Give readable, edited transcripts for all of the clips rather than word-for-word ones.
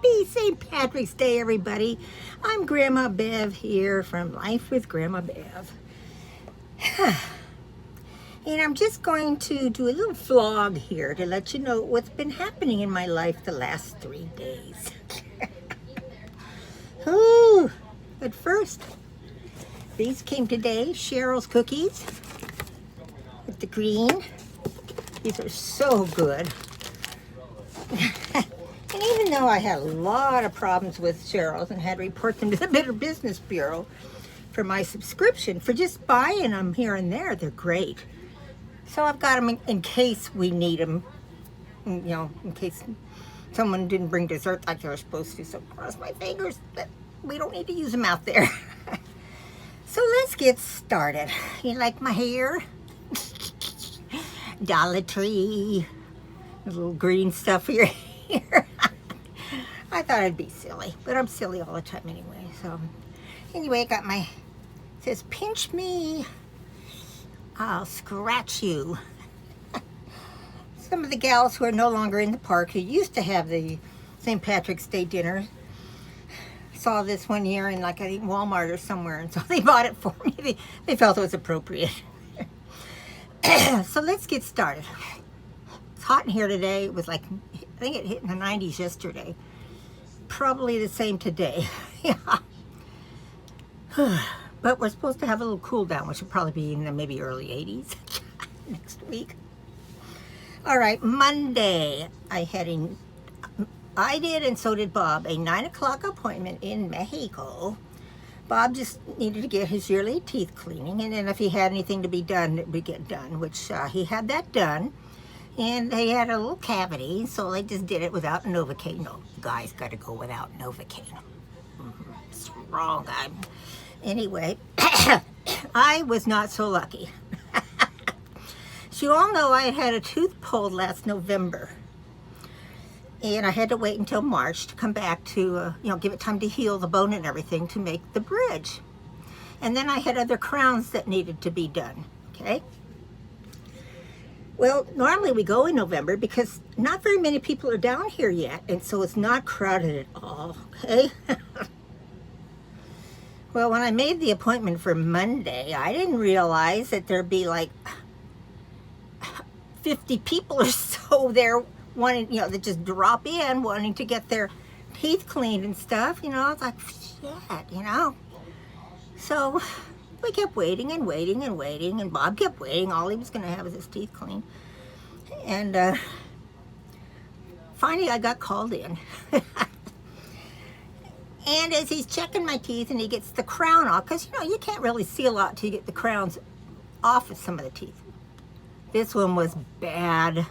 Happy St. Patrick's Day, everybody. I'm Grandma Bev here from Life with Grandma Bev. And I'm just going to do a little vlog here to let you know what's been happening in my life the last 3 days. Ooh, but first, these came today, Cheryl's cookies with the green. These are so good. And even though I had a lot of problems with Cheryl's and had to report them to the Better Business Bureau for my subscription, for just buying them here and there, they're great. So I've got them in case we need them, you know, in case someone didn't bring dessert like they were supposed to. So cross my fingers that we don't need to use them out there. So let's get started. You like my hair? Dollar Tree. The little green stuff here. I thought I'd be silly, but I'm silly all the time anyway. So anyway, I got my, it says, pinch me, I'll scratch you. Some of the gals who are no longer in the park, who used to have the St. Patrick's Day dinner, saw this one year in like, I think, Walmart or somewhere, and so they bought it for me. They felt it was appropriate. So let's get started. It's hot in here today. It was like, I think it hit in the 90s yesterday. Probably the same today. Yeah. But we're supposed to have a little cool down, which will probably be in the maybe early 80s next week. All right, Monday, I did, and so did Bob, a 9 o'clock appointment in Mexico. Bob just needed to get his yearly teeth cleaning, and then if he had anything to be done, it would get done, which he had that done. And they had a little cavity, so they just did it without Novocaine. No, you guys got to go without Novocaine. It's wrong. Anyway, I was not so lucky. So you all know I had a tooth pulled last November. And I had to wait until March to come back to, give it time to heal the bone and everything to make the bridge. And then I had other crowns that needed to be done, okay? Well, normally we go in November because not very many people are down here yet, and so it's not crowded at all, okay? Well, when I made the appointment for Monday, I didn't realize that there'd be like 50 people or so there wanting, that just drop in wanting to get their teeth cleaned and stuff, It's like, shit, So we kept waiting and waiting and waiting, and Bob kept waiting. All he was going to have was his teeth cleaned. And finally I got called in. And as he's checking my teeth and he gets the crown off, because, you can't really see a lot till you get the crowns off of some of the teeth. This one was bad.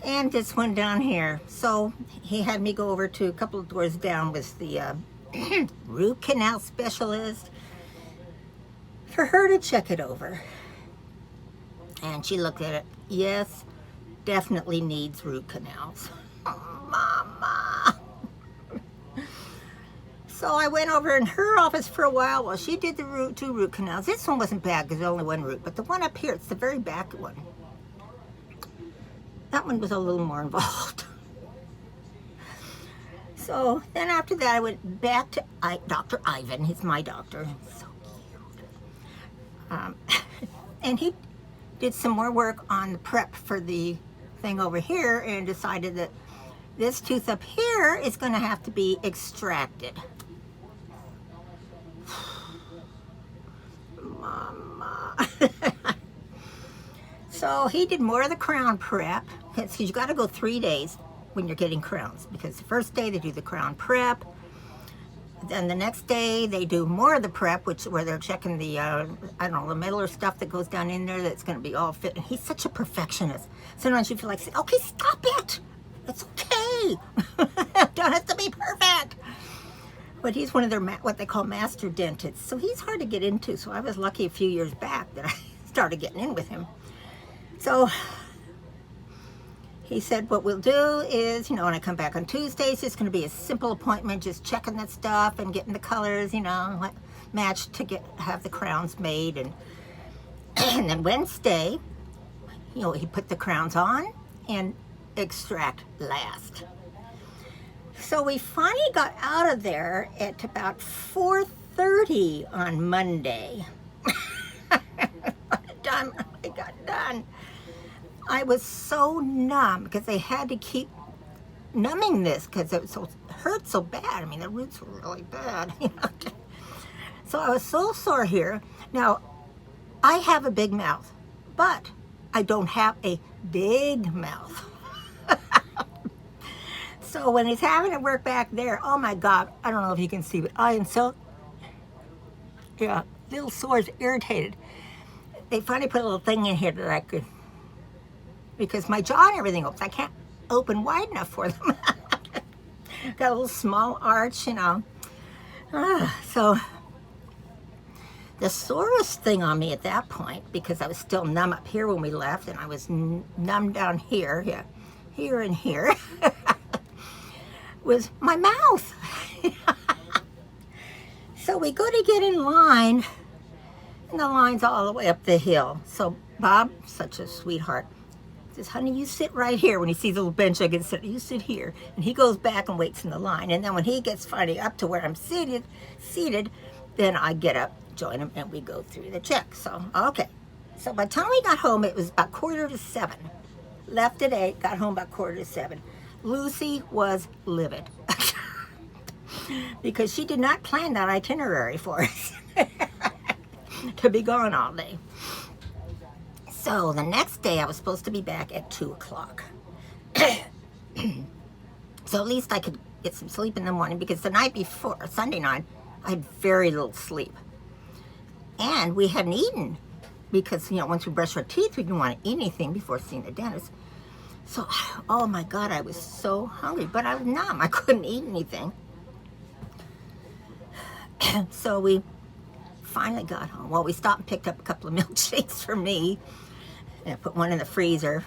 And this one down here. So he had me go over to a couple of doors down with the root canal specialist for her to check it over. And she looked at it. Yes, definitely needs root canals. Oh, Mama. So I went over in her office for a while. Well, she did the two root canals. This one wasn't bad because there's only one root, but the one up here, it's the very back one. That one was a little more involved. So then after that, I went back to Dr. Ivan. He's my doctor. He's so cute. And he did some more work on the prep for the thing over here and decided that this tooth up here is going to have to be extracted. Mama. So he did more of the crown prep, because you got to go 3 days when you're getting crowns, because the first day they do the crown prep, then the next day they do more of the prep, where they're checking the the metal or stuff that goes down in there that's going to be all fit. And he's such a perfectionist. Sometimes you feel like, okay, stop it. It's okay. Don't have to be perfect. But he's one of their what they call master dentists, so he's hard to get into. So I was lucky a few years back that I started getting in with him. So he said, what we'll do is, when I come back on Tuesdays, it's going to be a simple appointment, just checking that stuff and getting the colors, matched to have the crowns made. And, and then Wednesday, he put the crowns on and extract last. So we finally got out of there at about 4:30 on Monday. I got done. I was so numb because they had to keep numbing this because it hurt so bad. I mean, the roots were really bad. So I was so sore here. Now, I have a big mouth, but I don't have a big mouth. So when he's having to work back there, oh my God, I don't know if you can see, but I am so, little sores, irritated. They finally put a little thing in here that I could, because my jaw and everything opens, I can't open wide enough for them. Got a little small arch, So the sorest thing on me at that point, because I was still numb up here when we left, and I was numb down here, here and here, was my mouth. So we go to get in line, and the line's all the way up the hill. So Bob, such a sweetheart, says, honey, you sit right here. When he sees a little bench I can sit, you sit here. And he goes back and waits in the line. And then when he gets finally up to where I'm seated, then I get up, join him, and we go through the check. So, okay. So by the time we got home, it was about 6:45. Left at 8, got home about 6:45. Lucy was livid because she did not plan that itinerary for us to be gone all day. So the next day I was supposed to be back at 2 o'clock. So at least I could get some sleep in the morning, because the night before, Sunday night, I had very little sleep. And we hadn't eaten because, once we brush our teeth, we didn't want to eat anything before seeing the dentist. So, oh my God, I was so hungry, but I was numb. I couldn't eat anything. So we finally got home. Well, we stopped and picked up a couple of milkshakes for me, and I put one in the freezer.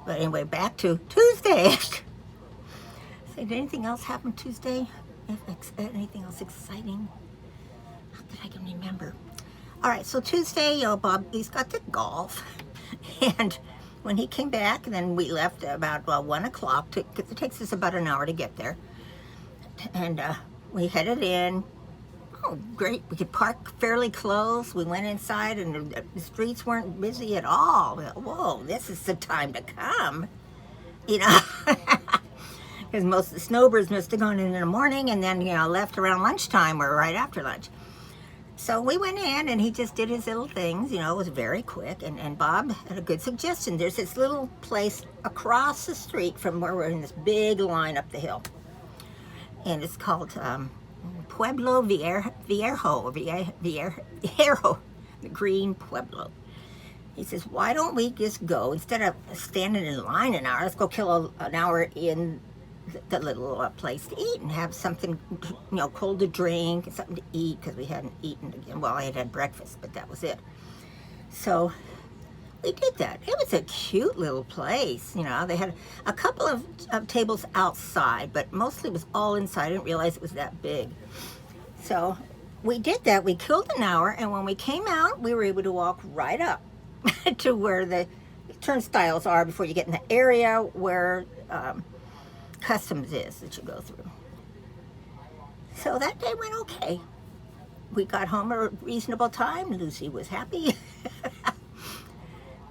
But anyway, back to Tuesday. So did anything else happen Tuesday? Anything else exciting? Not that I can remember. All right, so Tuesday, Bob, he's got to golf. And when he came back, then we left about 1 o'clock, because it takes us about an hour to get there. And we headed in. Oh, great. We could park fairly close. We went inside, and the streets weren't busy at all. Whoa, this is the time to come. Because most of the snowbirds must have gone in the morning, and then, left around lunchtime or right after lunch. So we went in, and he just did his little things. It was very quick. And Bob had a good suggestion. There's this little place across the street from where we're in this big line up the hill. And it's called Pueblo Viejo, the Green Pueblo. He says, why don't we just go, instead of standing in line an hour, let's go kill an hour in the little place to eat and have something, cold to drink and something to eat, because we hadn't eaten again. Well, I had had breakfast, but that was it. So we did that. It was a cute little place. They had a couple of tables outside, but mostly it was all inside. I didn't realize it was that big. So we did that. We killed an hour, and when we came out, we were able to walk right up to where the turnstiles are before you get in the area where customs is that you go through. So that day went okay. We got home at a reasonable time. Lucy was happy.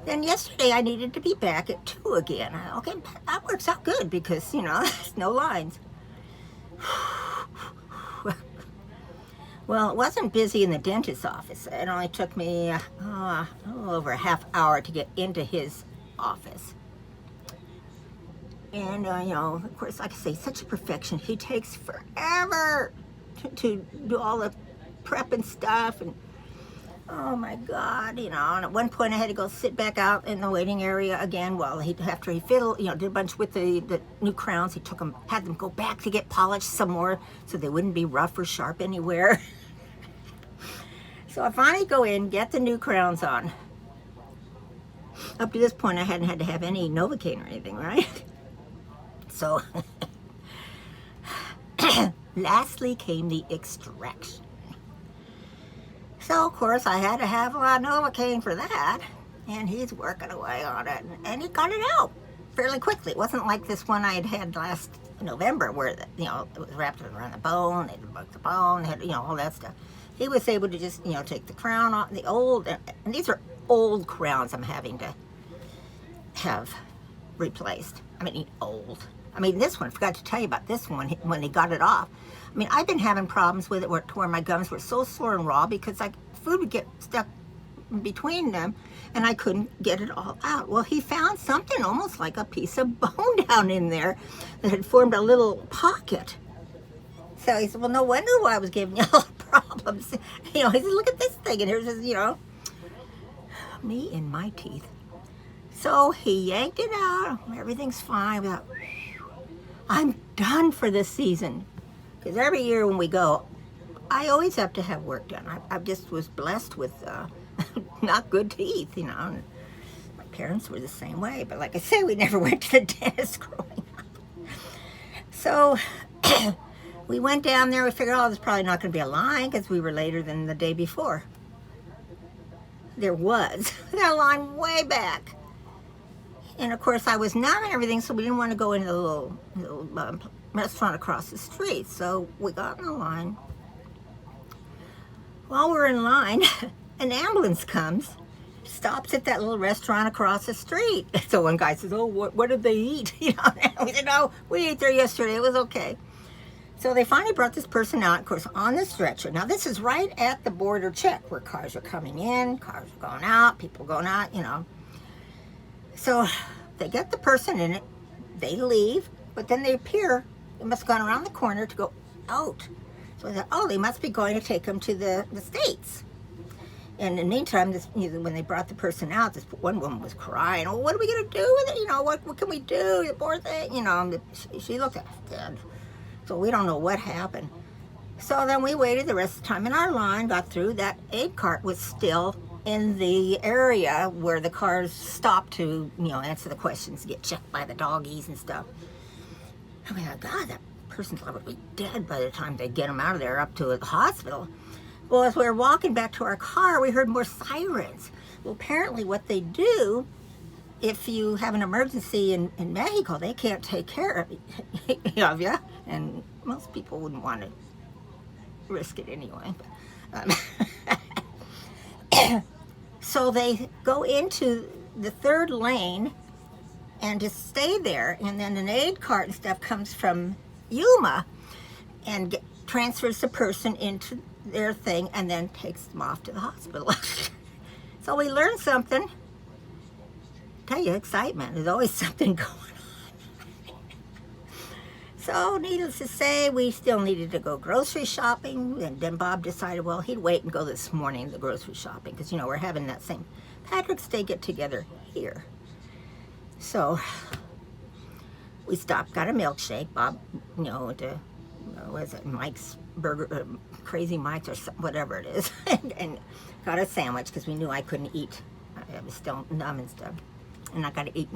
Then yesterday I needed to be back at 2 again. Okay, that works out good because, there's no lines. Well, it wasn't busy in the dentist's office. It only took me a little over a half hour to get into his office. And, of course, like I say, such a perfection. He takes forever to do all the prep and stuff. And, oh, my God, and at one point I had to go sit back out in the waiting area again while after he fiddled, did a bunch with the new crowns. He had them go back to get polished some more so they wouldn't be rough or sharp anywhere. So I finally go in, get the new crowns on. Up to this point, I hadn't had to have any Novocaine or anything, right? So, lastly came the extraction. So, of course, I had to have a Novocaine for that, and he's working away on it, and he got it out fairly quickly. It wasn't like this one I had last November, where the, it was wrapped around the bone, they broke the bone, had, all that stuff. He was able to just, take the crown off, the old, and these are old crowns I'm having to have replaced. I mean, old. I mean, this one, I forgot to tell you about this one when they got it off. I mean, I've been having problems with it to where my gums were so sore and raw because food would get stuck between them and I couldn't get it all out. Well, he found something almost like a piece of bone down in there that had formed a little pocket. So he said, well, no wonder why I was giving you all the problems. He said, look at this thing. And here's this, me and my teeth. So he yanked it out. Everything's fine. Without, I'm done for this season. Because every year when we go, I always have to have work done. I just was blessed with not good teeth, My parents were the same way. But like I said, we never went to the dentist growing up. So we went down there. We figured, there's probably not going to be a line because we were later than the day before. There was. That line way back. And of course, I was numb and everything, so we didn't want to go into the little restaurant across the street. So we got in the line. While we're in line, an ambulance comes, stops at that little restaurant across the street. So one guy says, what did they eat? We said, no, we ate there yesterday. It was okay. So they finally brought this person out, of course, on the stretcher. Now, this is right at the border check where cars are coming in, cars are going out, people going out, So they get the person in it, they leave, but then they appear, they must have gone around the corner to go out. So I thought, they must be going to take them to the States. And in the meantime, when they brought the person out, this one woman was crying, what are we going to do with it? What can we do? The poor thing, she looked dead. So we don't know what happened. So then we waited the rest of the time in our line, got through. That aid cart was still in the area where the cars stopped to, answer the questions, get checked by the doggies and stuff. I mean, God, that person's probably dead by the time they get them out of there up to the hospital. Well, as we were walking back to our car, we heard more sirens. Well, apparently what they do, if you have an emergency in Mexico, they can't take care of you. And most people wouldn't want to risk it anyway. So they go into the third lane and just stay there. And then an aid cart and stuff comes from Yuma and transfers the person into their thing and then takes them off to the hospital. So we learned something. Tell you, excitement. There's always something going on. So, needless to say, we still needed to go grocery shopping. And then Bob decided, well, he'd wait and go this morning to the grocery shopping because, we're having that same Patrick's Day get-together here. So, we stopped, got a milkshake. Bob, went to, what is it, Mike's Burger, Crazy Mike's or whatever it is, and got a sandwich because we knew I couldn't eat. I was still numb and stuff. And I got to eat,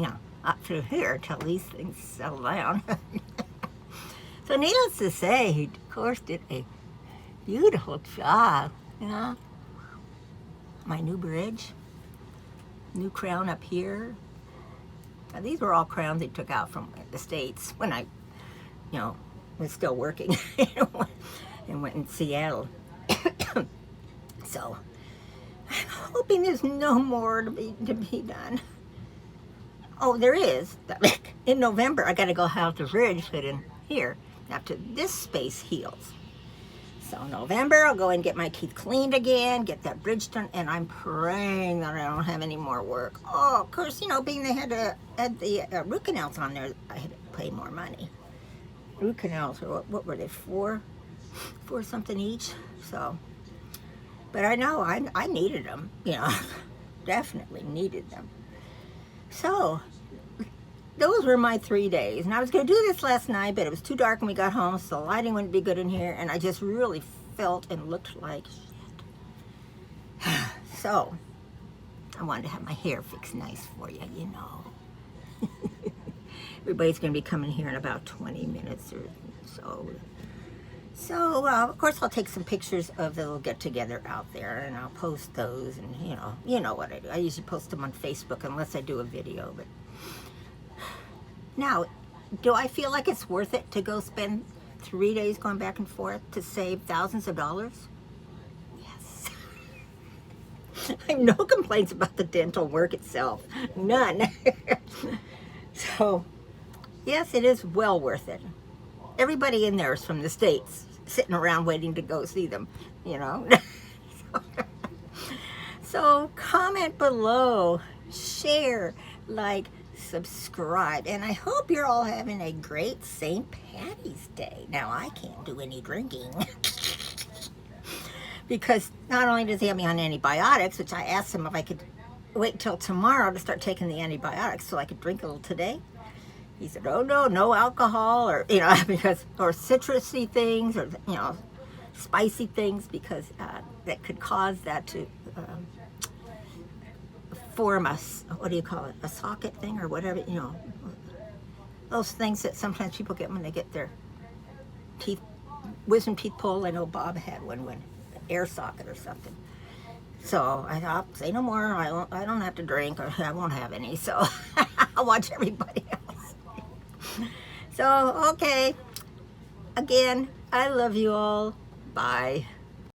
up through here until these things settle down. So needless to say, he, of course, did a beautiful job, My new bridge, new crown up here. Now, these were all crowns he took out from the States when I, was still working and went in Seattle. So, I'm hoping there's no more to be done. Oh, there is. In November, I got to go have the bridge put in here after this space heals. So November, I'll go and get my teeth cleaned again, get that bridge done, and I'm praying that I don't have any more work. Oh, of course, being they had to add the root canals on there, I had to pay more money. Root canals, or what were they, four something each? So, but I know I needed them, definitely needed them. So, those were my 3 days. And I was going to do this last night, but it was too dark when we got home, so the lighting wouldn't be good in here, and I just really felt and looked like shit. So, I wanted to have my hair fixed nice for you, Everybody's going to be coming here in about 20 minutes or so. So, of course, I'll take some pictures of the little get-together out there, and I'll post those, and, you know what I do. I usually post them on Facebook unless I do a video, but... Now, do I feel like it's worth it to go spend 3 days going back and forth to save thousands of dollars? Yes. I have no complaints about the dental work itself. None. So, yes, it is well worth it. Everybody in there is from the States, sitting around waiting to go see them, you know. So comment below, share, like, subscribe, and I hope you're all having a great St. Patty's Day. Now, I can't do any drinking because not only does he have me on antibiotics, which I asked him if I could wait till tomorrow to start taking the antibiotics so I could drink a little today. He said, oh no, no alcohol, or, you know, because, or citrusy things, or, you know, spicy things, because that could cause that to form a, what do you call it, a socket thing or whatever, you know, those things that sometimes people get when they get their teeth, wisdom teeth pulled. I know Bob had one when an air socket or something. So I thought, say no more. I don't have to drink, or I won't have any. So I'll watch everybody else. So okay, again, I love you all. Bye.